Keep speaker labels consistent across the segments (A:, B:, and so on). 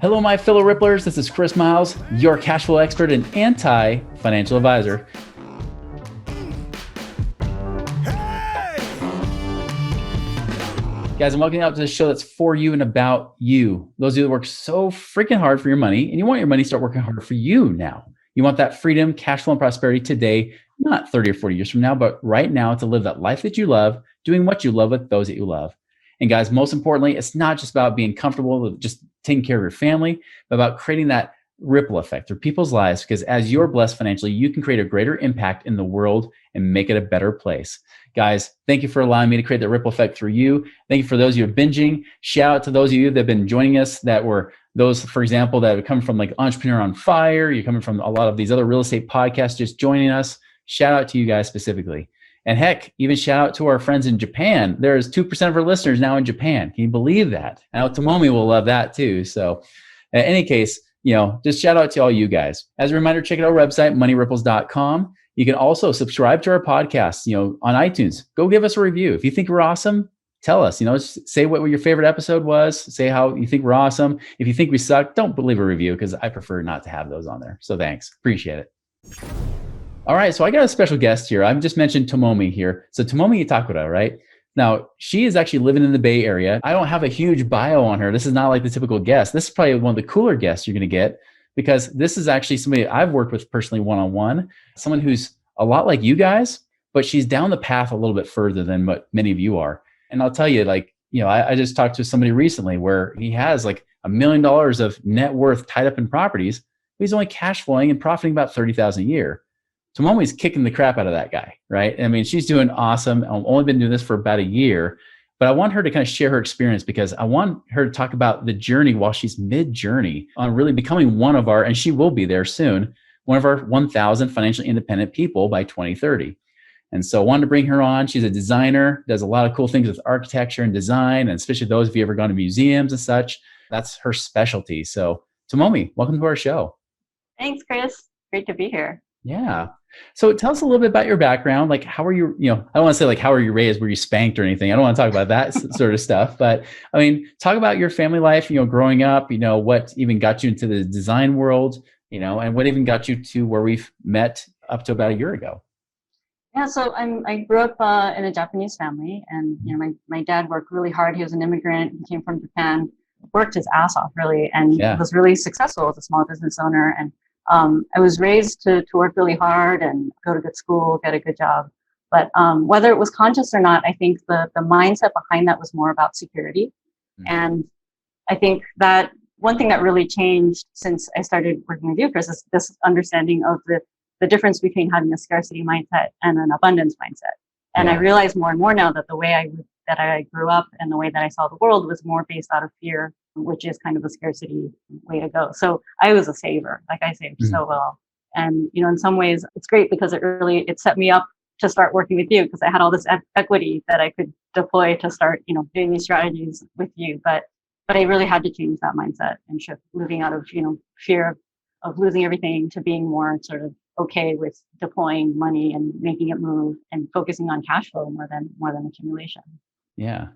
A: Hello, my fellow Ripplers. This is Chris Miles, your cash flow expert and anti-financial advisor. Guys, I'm welcoming you out to the show that's for you and about you. Those of you that work so freaking hard for your money, and you want your money to start working hard for you now. You want that freedom, cash flow, and prosperity today, not 30 or 40 years from now, but right now to live that life that you love, doing what you love with those that you love. And guys, most importantly, it's not just about being comfortable with just taking care of your family, but about creating that ripple effect through people's lives. Because as you're blessed financially, you can create a greater impact in the world and make it a better place. Guys, thank you for allowing me to create the ripple effect through you. Thank you for those of you who are binging. Shout out to those of you that have been joining us that were those, for example, that have come from like Entrepreneur on Fire. You're coming from a lot of these other real estate podcasts just joining us. Shout out to you guys specifically. And heck, even shout out to our friends in Japan. There's 2% of our listeners now in Japan. Can you believe that? Now, Tomomi will love that too. So in any case, just shout out to all you guys. As a reminder, check out our website, moneyripples.com. You can also subscribe to our podcast, on iTunes. Go give us a review. If you think we're awesome, tell us, just say what your favorite episode was. Say how you think we're awesome. If you think we suck, don't leave a review because I prefer not to have those on there. So thanks. Appreciate it. All right, so I got a special guest here. I've just mentioned Tomomi here. So Tomomi Itakura, right? Now, she is actually living in the Bay Area. I don't have a huge bio on her. This is not like the typical guest. This is probably one of the cooler guests you're going to get because this is actually somebody I've worked with personally one-on-one, someone who's a lot like you guys, but she's down the path a little bit further than what many of you are. And I'll tell you, I just talked to somebody recently where he has like $1 million of net worth tied up in properties, but he's only cash flowing and profiting about $30,000 a year. Tomomi's kicking the crap out of that guy, right? I mean, she's doing awesome. I've only been doing this for about a year, but I want her to kind of share her experience because I want her to talk about the journey while she's mid-journey on really becoming one of our, and she will be there soon, one of our 1,000 financially independent people by 2030. And so I wanted to bring her on. She's a designer, does a lot of cool things with architecture and design, and especially those of you who ever gone to museums and such, that's her specialty. So Tomomi, welcome to our show.
B: Thanks, Chris. Great to be here.
A: Yeah. So tell us a little bit about your background. Like, how are you, I don't want to say like, how are you raised? Were you spanked or anything? I don't want to talk about that sort of stuff, but I mean, talk about your family life, growing up, what even got you into the design world, and what even got you to where we've met up to about a year ago.
B: Yeah. So I grew up in a Japanese family and, my dad worked really hard. He was an immigrant. He came from Japan, worked his ass off really, and was really successful as a small business owner. And I was raised to work really hard and go to good school, get a good job. But whether it was conscious or not, I think the mindset behind that was more about security. Mm-hmm. And I think that one thing that really changed since I started working with you, Chris, is this understanding of the difference between having a scarcity mindset and an abundance mindset. And I realize more and more now that the way that I grew up and the way that I saw the world was more based out of fear, which is kind of a scarcity way to go. So I was a saver, like I saved so well. And, in some ways it's great because it set me up to start working with you because I had all this equity that I could deploy to start, doing these strategies with you. But I really had to change that mindset and shift, moving out of, fear of losing everything to being more sort of okay with deploying money and making it move and focusing on cash flow more than accumulation.
A: Yeah.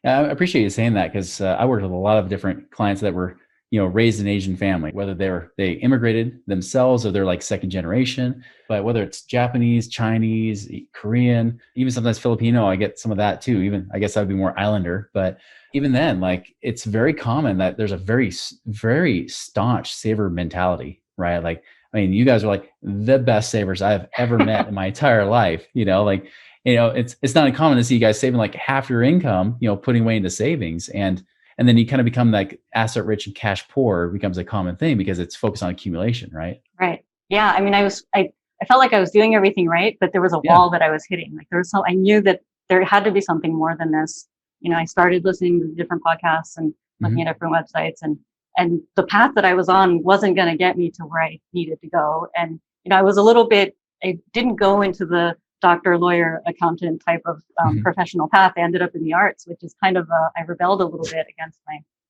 A: I appreciate you saying that because I worked with a lot of different clients that were, raised in Asian family, whether they immigrated themselves or they're like second generation, but whether it's Japanese, Chinese, Korean, even sometimes Filipino, I get some of that too. Even I guess I would be more islander, but even then, like it's very common that there's a very, very staunch saver mentality, right? Like, I mean, you guys are like the best savers I've ever met in my entire life, it's not uncommon to see you guys saving like half your income, putting away into savings. And then you kind of become like asset rich and cash poor becomes a common thing because it's focused on accumulation, right?
B: Right. Yeah. I mean, I felt like I was doing everything right, but there was a wall that I was hitting. Like I knew that there had to be something more than this. I started listening to different podcasts and looking at different websites and the path that I was on wasn't going to get me to where I needed to go. And, I didn't go into the doctor, lawyer, accountant type of professional path. I ended up in the arts, which is kind of I rebelled a little bit against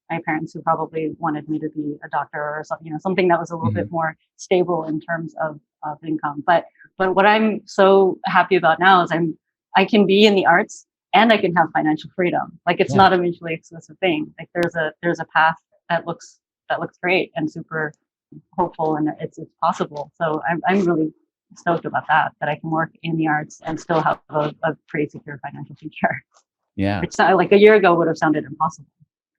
B: my parents who probably wanted me to be a doctor or something, something that was a little bit more stable in terms of income. But what I'm so happy about now is I can be in the arts and I can have financial freedom. Like it's not a mutually exclusive thing. Like there's a path that looks that looks great and super hopeful, and it's possible. So I'm really stoked about that I can work in the arts and still have a pretty secure financial future.
A: Yeah.
B: Which like a year ago would have sounded impossible.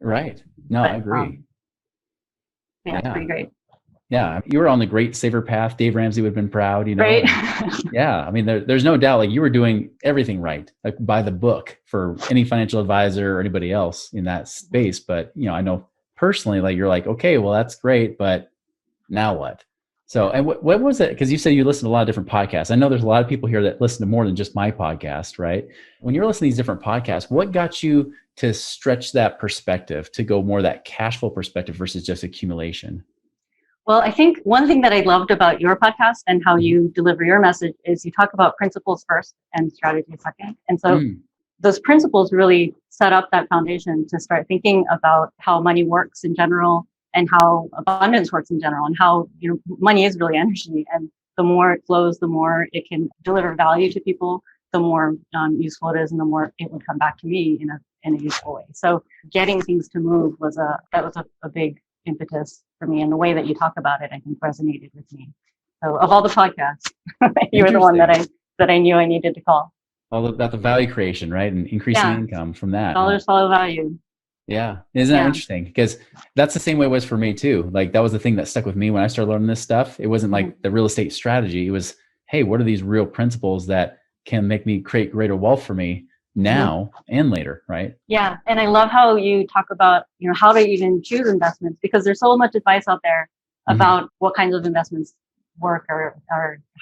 A: Right. No,
B: But,
A: I agree.
B: It's pretty great.
A: Yeah. You were on the great saver path. Dave Ramsey would have been proud,
B: Right.
A: Yeah. I mean, there's no doubt, like, you were doing everything right, like by the book for any financial advisor or anybody else in that space. But, I know personally, like, you're like, okay, well, that's great, but now what? So, and what was it? Because you said you listen to a lot of different podcasts. I know there's a lot of people here that listen to more than just my podcast, right? When you're listening to these different podcasts, what got you to stretch that perspective, to go more that cash flow perspective versus just accumulation?
B: Well, I think one thing that I loved about your podcast and how you deliver your message is you talk about principles first and strategy second. And so those principles really set up that foundation to start thinking about how money works in general, and how abundance works in general, and how, money is really energy, and the more it flows, the more it can deliver value to people, the more useful it is, and the more it would come back to me in a useful way. So getting things to move was a big impetus for me, and the way that you talk about it, I think, resonated with me. So of all the podcasts, you were the one that I knew I needed to call.
A: All about the value creation, right? And increasing income from that.
B: Dollars follow value.
A: Yeah. Isn't that interesting? Because that's the same way it was for me too. Like, that was the thing that stuck with me when I started learning this stuff. It wasn't like the real estate strategy. It was, hey, what are these real principles that can make me create greater wealth for me now and later, right?
B: Yeah. And I love how you talk about, how to even choose investments, because there's so much advice out there about what kinds of investments work or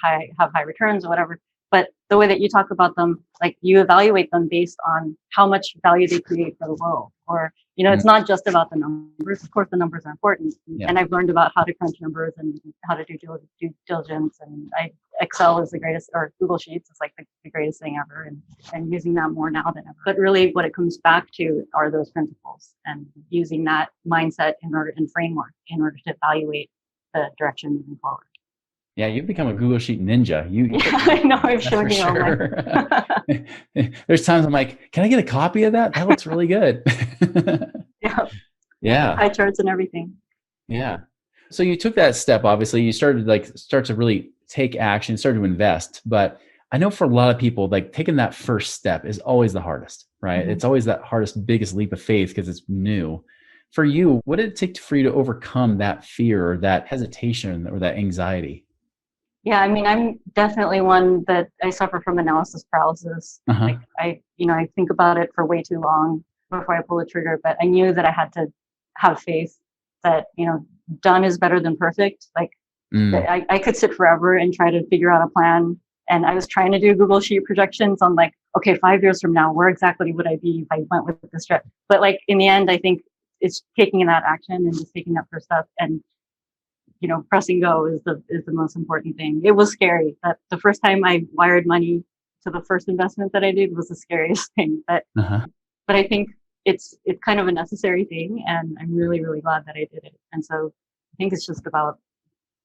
B: have high returns or whatever. But the way that you talk about them, like, you evaluate them based on how much value they create for the world. Or, it's not just about the numbers. Of course, the numbers are important. Yeah. And I've learned about how to crunch numbers and how to do due diligence. And Excel is the greatest, or Google Sheets is like the greatest thing ever. And using that more now than ever. But really what it comes back to are those principles, and using that mindset and framework in order to evaluate the direction moving forward.
A: Yeah, you've become a Google Sheet ninja.
B: I know, I've shown you all
A: There's times I'm like, can I get a copy of that? That looks really good. Yeah.
B: Pie charts and everything.
A: Yeah. So you took that step, obviously. You started to really take action, started to invest. But I know for a lot of people, like, taking that first step is always the hardest, right? It's always that hardest, biggest leap of faith because it's new. For you, what did it take for you to overcome that fear or that hesitation or that anxiety?
B: Yeah, I mean, I'm definitely one that I suffer from analysis paralysis. Like, I think about it for way too long before I pull the trigger, but I knew that I had to have faith that, done is better than perfect. Like, I could sit forever and try to figure out a plan. And I was trying to do Google Sheet projections on, like, okay, 5 years from now, where exactly would I be if I went with this step? But, like, in the end, I think it's taking that action and just taking that first step, and pressing go is the most important thing. It was scary. That the first time I wired money to the first investment that I did was the scariest thing. But I think it's kind of a necessary thing, and I'm really, really glad that I did it. And so I think it's just about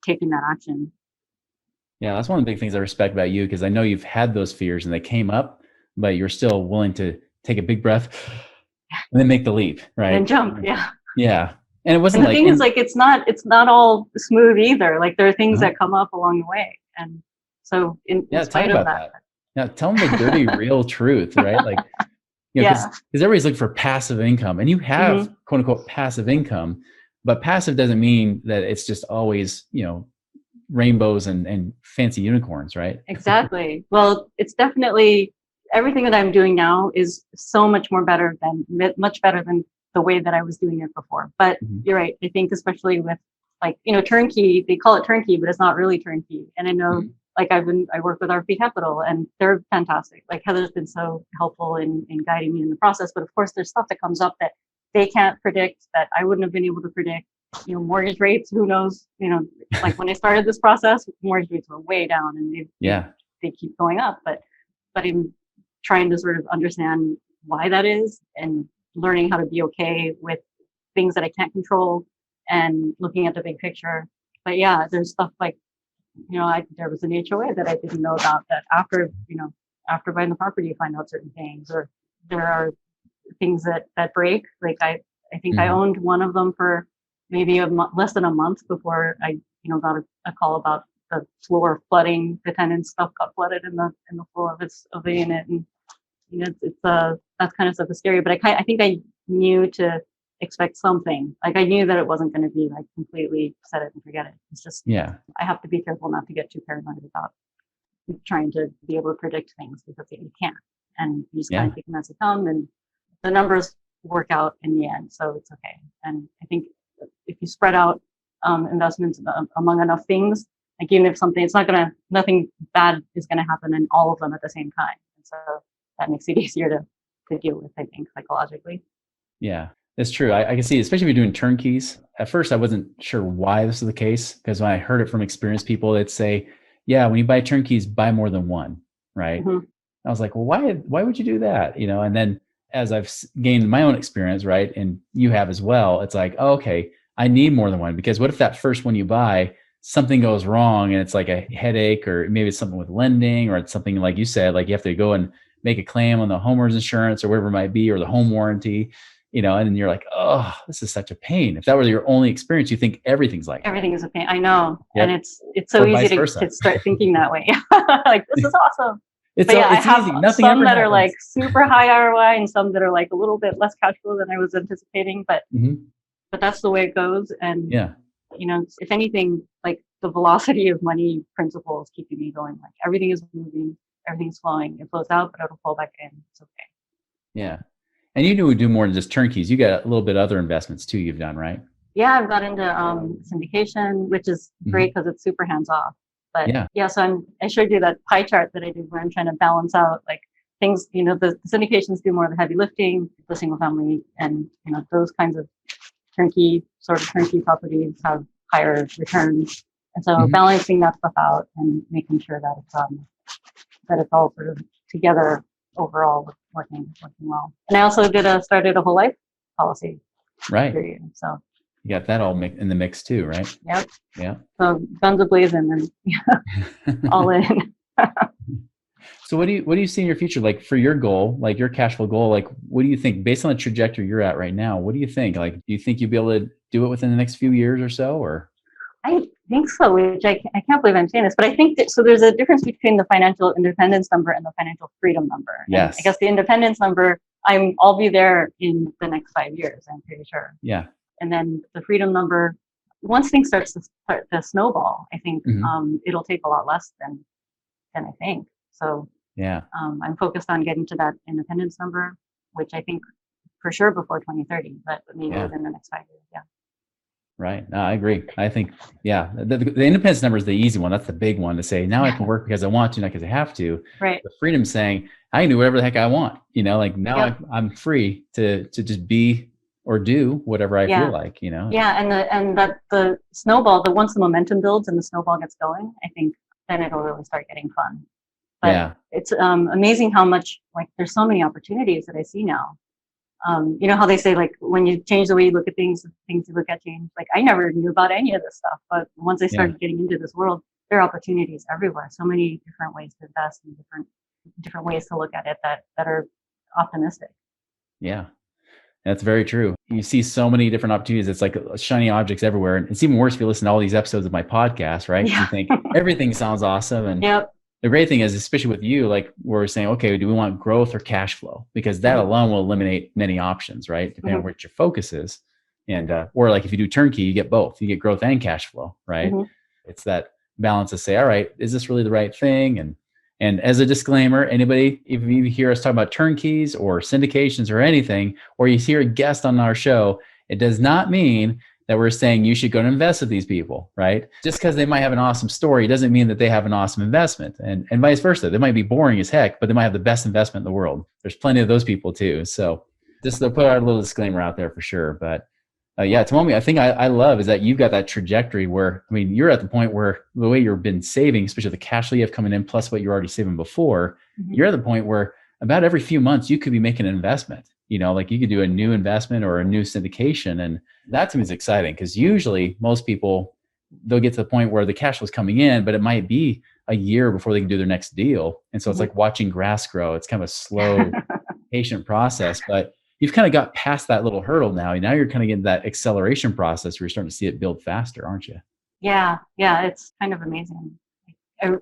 B: taking that action.
A: Yeah, that's one of the big things I respect about you, because I know you've had those fears and they came up, but you're still willing to take a big breath and then make the leap, right?
B: And jump. Yeah.
A: And it wasn't
B: the thing is, like, it's not all smooth either. Like, there are things that come up along the way. And so in spite of that.
A: Now, tell them the dirty, real truth, right? Like, because everybody's looking for passive income, and you have quote unquote passive income, but passive doesn't mean that it's just always, rainbows and fancy unicorns, right?
B: Exactly. Well, it's definitely, everything that I'm doing now is so much better than the way that I was doing it before. But you're right. I think especially with, like, turnkey, they call it turnkey, but it's not really turnkey. And I know, like, I work with RP Capital, and they're fantastic. Like, Heather's been so helpful in guiding me in the process. But of course, there's stuff that comes up that they can't predict, that I wouldn't have been able to predict. Mortgage rates, who knows? Like, when I started this process, mortgage rates were way down, and they keep going up. But I'm trying to sort of understand why that is, and learning how to be okay with things that I can't control, and looking at the big picture. But yeah, there's stuff like, there was an HOA that I didn't know about, that after buying the property, you find out certain things, or there are things that break. Like, I think I owned one of them for maybe less than a month before I, got a call about the floor flooding. The tenant's stuff got flooded in the floor of the unit, and it's that kind of stuff is scary. But I think I knew to expect something. Like I knew that it wasn't going to be like completely set it and forget it. It's just I have to be careful not to get too paranoid about trying to be able to predict things, because you can't, and you just kind of take them as they come, and the numbers work out in the end, so it's okay. And I think if you spread out investments among enough things, like even if nothing bad is gonna happen in all of them at the same time, and so that makes it easier to deal with, I think, psychologically.
A: Yeah, it's true. I can see, especially if you're doing turnkeys. At first, I wasn't sure why this was the case, because when I heard it from experienced people, they'd say, yeah, when you buy turnkeys, buy more than one, right? Mm-hmm. I was like, well, why would you do that? And then as I've gained my own experience, right, and you have as well, it's like, oh, okay, I need more than one, because what if that first one you buy, something goes wrong and it's like a headache, or maybe it's something with lending, or it's something like you said, like you have to go and make a claim on the homeowner's insurance or whatever it might be, or the home warranty, and then you're like, oh, this is such a pain. If that were your only experience, you think everything's like
B: everything is a pain. I know. Yep. And it's so easy to start thinking that way. Like, this is awesome.
A: It's easy. Nothing
B: some that
A: happens.
B: Are like super high ROI, and some that are like a little bit less cash flow than I was anticipating, but that's the way it goes. And if anything, like the velocity of money principle is keeping me going. Like everything is moving, everything's flowing. It flows out, but it'll fall back in. It's okay.
A: Yeah. And you do more than just turnkeys. You got a little bit of other investments too you've done, right?
B: Yeah, I've got into syndication, which is great because it's super hands-off. But so I showed you that pie chart that I did where I'm trying to balance out like things, the syndications do more of the heavy lifting, the single family, and those kinds of turnkey properties have higher returns. And so balancing that stuff out and making sure that it's all sort of together overall working well. And I also started a whole life policy.
A: Right.
B: Period, so
A: you got that all in the mix too, right?
B: Yep.
A: Yeah.
B: So guns a-blazing and all in.
A: So what do you see in your future? Like for your goal, like your cash flow goal, like what do you think based on the trajectory you're at right now? What do you think? Like, do you think you'll be able to do it within the next few years or so, or?
B: I think so, which I can't believe I'm saying this, but I think that, so there's a difference between the financial independence number and the financial freedom number.
A: Yes.
B: And I guess the independence number, I'll be there in the next 5 years, I'm pretty sure.
A: Yeah.
B: And then the freedom number, once things start to snowball, I think it'll take a lot less than I think. So
A: yeah,
B: I'm focused on getting to that independence number, which I think for sure before 2030, but maybe within the next 5 years. Yeah.
A: Right. No, I agree. I think, the independence number is the easy one. That's the big one to say, now I can work because I want to, not because I have to.
B: Right.
A: The freedom saying, I can do whatever the heck I want. Like now I'm free to just be or do whatever I feel like,
B: Yeah. And that the snowball, once the momentum builds and the snowball gets going, I think then it'll really start getting fun. But it's amazing how much, like, there's so many opportunities that I see now. You know how they say, like, when you change the way you look at things, the things you look at change. Like, I never knew about any of this stuff, but once I started getting into this world, there are opportunities everywhere. So many different ways to invest and different ways to look at it that are optimistic.
A: Yeah, that's very true. You see so many different opportunities. It's like shiny objects everywhere. And it's even worse if you listen to all these episodes of my podcast, right? Yeah. You think everything sounds awesome. And the great thing is, especially with you, like we're saying, okay, do we want growth or cash flow? Because that alone will eliminate many options, right? Depending on what your focus is. And, or like if you do turnkey, you get both. You get growth and cash flow, right? It's that balance to say, all right, is this really the right thing? And as a disclaimer, anybody, if you hear us talk about turnkeys or syndications or anything, or you hear a guest on our show, it does not mean that we're saying you should go and invest with these people, right? Just because they might have an awesome story doesn't mean that they have an awesome investment, and vice versa. They might be boring as heck, but they might have the best investment in the world. There's plenty of those people too. So just to put our little disclaimer out there for sure. But Tomomi, I think I love is that you've got that trajectory where, I mean, you're at the point where the way you've been saving, especially the cash flow you have coming in, plus what you're already saving before, you're at the point where about every few months you could be making an investment. Like you could do a new investment or a new syndication. And that to me is exciting because usually most people, they'll get to the point where the cash flow is coming in, but it might be a year before they can do their next deal. And so it's like watching grass grow. It's kind of a slow, patient process. But you've kind of got past that little hurdle now. And now you're kind of getting that acceleration process where you're starting to see it build faster, aren't you?
B: Yeah, yeah, it's kind of amazing.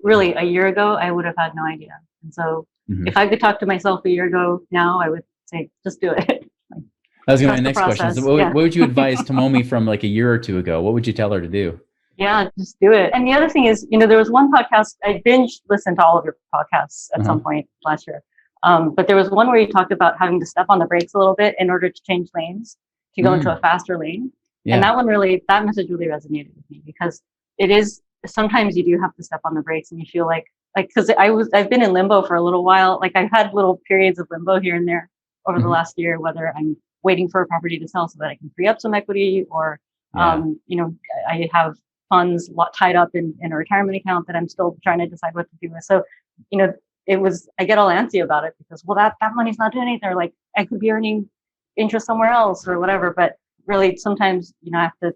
B: Really, a year ago, I would have had no idea. And so if I could talk to myself a year ago now, I would say, just do it. Like,
A: that was going to be
B: trust
A: my
B: the
A: next question.
B: process.
A: So
B: Yeah.
A: what would you advise Tomomi from like a year or two ago? What would you tell her to do?
B: Yeah, just do it. And the other thing is, there was one podcast, I binge listened to all of your podcasts at some point last year. But there was one where you talked about having to step on the brakes a little bit in order to change lanes, to go into a faster lane. Yeah. And that message really resonated with me, because it is, sometimes you do have to step on the brakes and you feel like, because I've been in limbo for a little while. Like I've had little periods of limbo here and there over the last year, whether I'm waiting for a property to sell so that I can free up some equity, or, I have funds tied up in a retirement account that I'm still trying to decide what to do with. So, I get all antsy about it because, well, that money's not doing anything, or like I could be earning interest somewhere else or whatever. But really, sometimes, I have to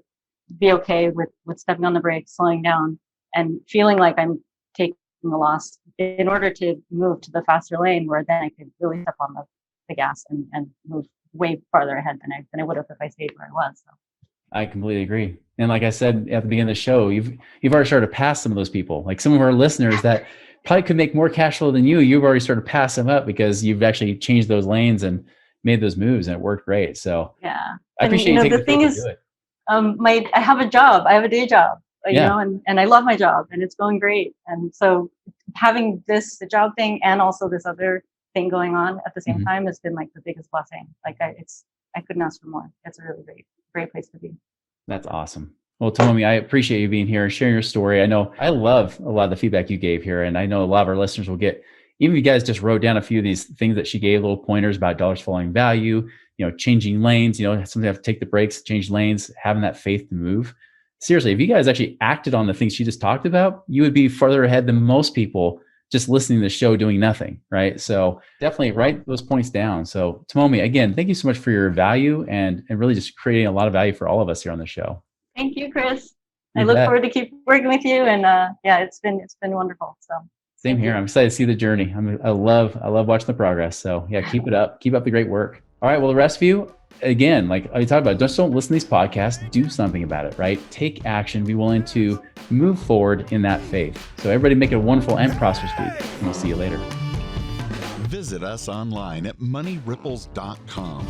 B: be okay with stepping on the brakes, slowing down, and feeling like I'm taking a loss in order to move to the faster lane, where then I could really step on the gas and move way farther ahead than I would have if I stayed where I was. So.
A: I completely agree. And like I said at the beginning of the show, you've already started to pass some of those people. Like some of our listeners that probably could make more cash flow than you've already started to pass them up because you've actually changed those lanes and made those moves, and it worked great. So
B: yeah,
A: I appreciate you taking
B: the thing is,
A: to do it.
B: I have a job. I have a day job, and I love my job, and it's going great. And so having the job thing and also this other thing going on at the same time has been like the biggest blessing. Like I couldn't ask for more. It's a really great place to be.
A: That's awesome. Well, Tomomi, I appreciate you being here and sharing your story. I know I love a lot of the feedback you gave here, and I know a lot of our listeners will get, even if you guys just wrote down a few of these things that she gave, little pointers about dollars following value, changing lanes, sometimes have to take the brakes, change lanes, having that faith to move. Seriously, if you guys actually acted on the things she just talked about, you would be further ahead than most people just listening to the show doing nothing, right? So definitely write those points down. So Tomomi, again, thank you so much for your value and really just creating a lot of value for all of us here on the show.
B: Thank you, Chris. I look forward to keep working with you, and it's been wonderful. So
A: same here. I'm excited to see the journey. I love watching the progress. So yeah, keep it up. Keep up the great work. All right. Well, the rest of you, again, like I talked about, just don't listen to these podcasts. Do something about it, right? Take action. Be willing to move forward in that faith. So everybody make it a wonderful and prosperous week. And we'll see you later.
C: Visit us online at moneyripples.com.